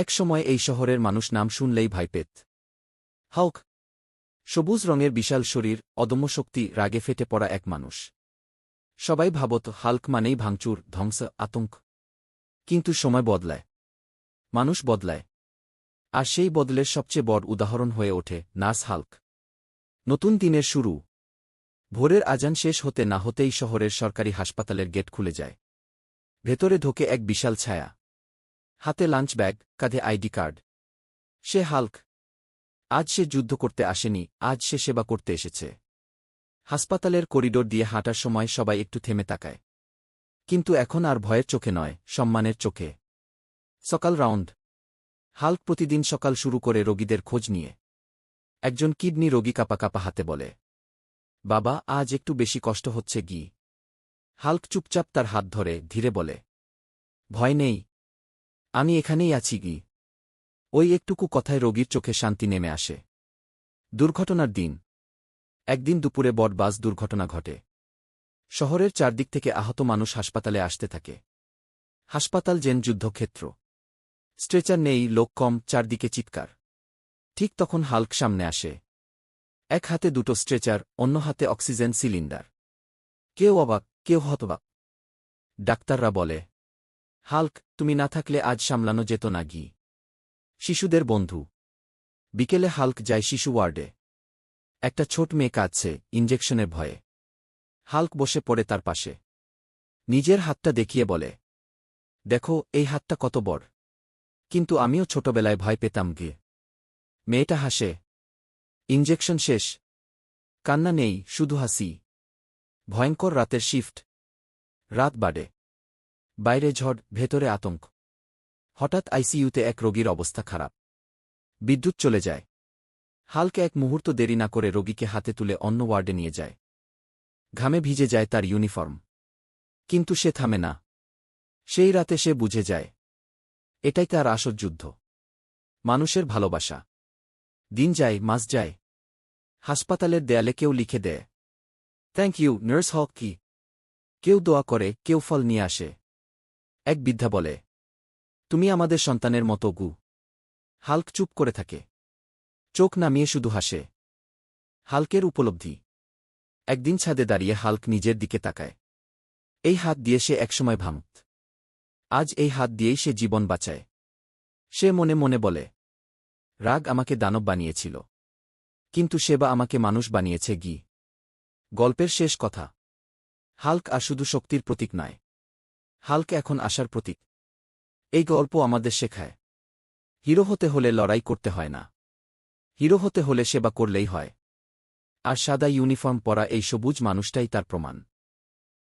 এক সময় এই শহরের মানুষ নাম শুনলেই ভয় পেত। হাল্ক, সবুজ রঙের বিশাল শরীর, অদম্য শক্তি, রাগে ফেটে পড়া এক মানুষ। সবাই ভাবত হাল্ক মানেই ভাঙচুর, ধ্বংস, আতঙ্ক। কিন্তু সময় বদলায়, মানুষ বদলায়, আর সেই বদলের সবচেয়ে বড় উদাহরণ হয়ে ওঠে নার্স হাল্ক। নতুন দিনের শুরু। ভোরের আজান শেষ হতে না হতেই শহরের সরকারি হাসপাতালের গেট খুলে যায়। ভেতরে ঢোকে এক বিশাল ছায়া, হাতে লাঞ্চ ব্যাগ, কাঁধে আইডি কার্ড। সে হাল্ক। আজ সে যুদ্ধ করতে আসেনি, আজ সে সেবা করতে এসেছে। হাসপাতালের করিডোর দিয়ে হাঁটার সময় সবাই একটু থেমে তাকায়। কিন্তু এখন আর ভয়ের চোখে নয়, সম্মানের চোখে। সকাল রাউন্ড। হাল্ক প্রতিদিন সকাল শুরু করে রোগীদের খোঁজ নিয়ে। একজন কিডনি রোগী কাঁপা কাঁপা হাতে বলে, বাবা, আজ একটু বেশি কষ্ট হচ্ছে গি। হাল্ক চুপচাপ তার হাত ধরে ধীরে বলে, ভয় নেই, আমি এখানেই আছি গি। ওই একটুকু কথায় রোগীর চোখে শান্তি নেমে আসে। দুর্ঘটনার দিন। একদিন দুপুরে বড় বাস দুর্ঘটনা ঘটে। শহরের চারদিক থেকে আহত মানুষ হাসপাতালে আসতে থাকে। হাসপাতাল যেন যুদ্ধক্ষেত্র। স্ট্রেচার নেই, লোক কম, চারদিকে চিৎকার। ঠিক তখন হাল্ক সামনে আসে। এক হাতে দুটো স্ট্রেচার, অন্য হাতে অক্সিজেন সিলিন্ডার। কেউ অবাক, কেউ হতবাক। ডাক্তাররা বলে, হাল্ক, তুমি না থাকলে আজ সামলানো যেত না গি। শিশুদের বন্ধু। বিকেলে হাল্ক যায় শিশু ওয়ার্ডে। একটা ছোট মেয়ে কাঁদছে, ইনজেকশনের ভয়ে। হাল্ক বসে পড়ে তার পাশে। নিজের হাতটা দেখিয়ে বলে, দেখো, এই হাতটা কত বড়। কিন্তু আমিও ছোটবেলায় ভয় পেতাম গে। মেয়েটা হাসে। ইনজেকশন শেষ। কান্না নেই, শুধু হাসি। ভয়ঙ্কর রাতের শিফট। রাত বাড়ে। বাইরে ঝড়, ভেতরে আতঙ্ক। হঠাৎ আইসিইউতে এক রোগীর অবস্থা খারাপ। বিদ্যুৎ চলে যায়। হাল্ক এক মুহূর্ত দেরি না করে রোগীকে হাতে তুলে অন্য ওয়ার্ডে নিয়ে যায়। ঘামে ভিজে যায় তার ইউনিফর্ম। কিন্তু সে থামে না। সেই রাতে সে বুঝে যায়, এটাই তার আসল যুদ্ধ। মানুষের ভালোবাসা। দিন যায়, মাস যায়। হাসপাতালের দেয়ালে কেউ লিখে দেয়, থ্যাংক ইউ নার্স হক কি। কেউ দোয়া করে, কেউ ফল নিয়ে আসে। এক বৃদ্ধা বলে, তুমি আমাদের সন্তানের মতো গু। হাল্ক চুপ করে থাকে। চোখ নামিয়ে শুধু হাসে। হাল্কের উপলব্ধি। একদিন ছাদে দাঁড়িয়ে হাল্ক নিজের দিকে তাকায়। এই হাত দিয়ে সে একসময় ভাঙত। আজ এই হাত দিয়েই সে জীবন বাঁচায়। সে মনে মনে বলে, রাগ আমাকে দানব বানিয়েছিল, কিন্তু সেবা আমাকে মানুষ বানিয়েছে গি। গল্পের শেষ কথা। হাল্ক আর শুধু শক্তির প্রতীক নয়, হাল্ক এখন আশার প্রতীক। এই গল্প আমাদের শেখায়, হিরো হতে হলে লড়াই করতে হয় না, হিরো হতে হলে সেবা করলেই হয়। আর সাদা ইউনিফর্ম পরা এই সবুজ মানুষটাই তার প্রমাণ।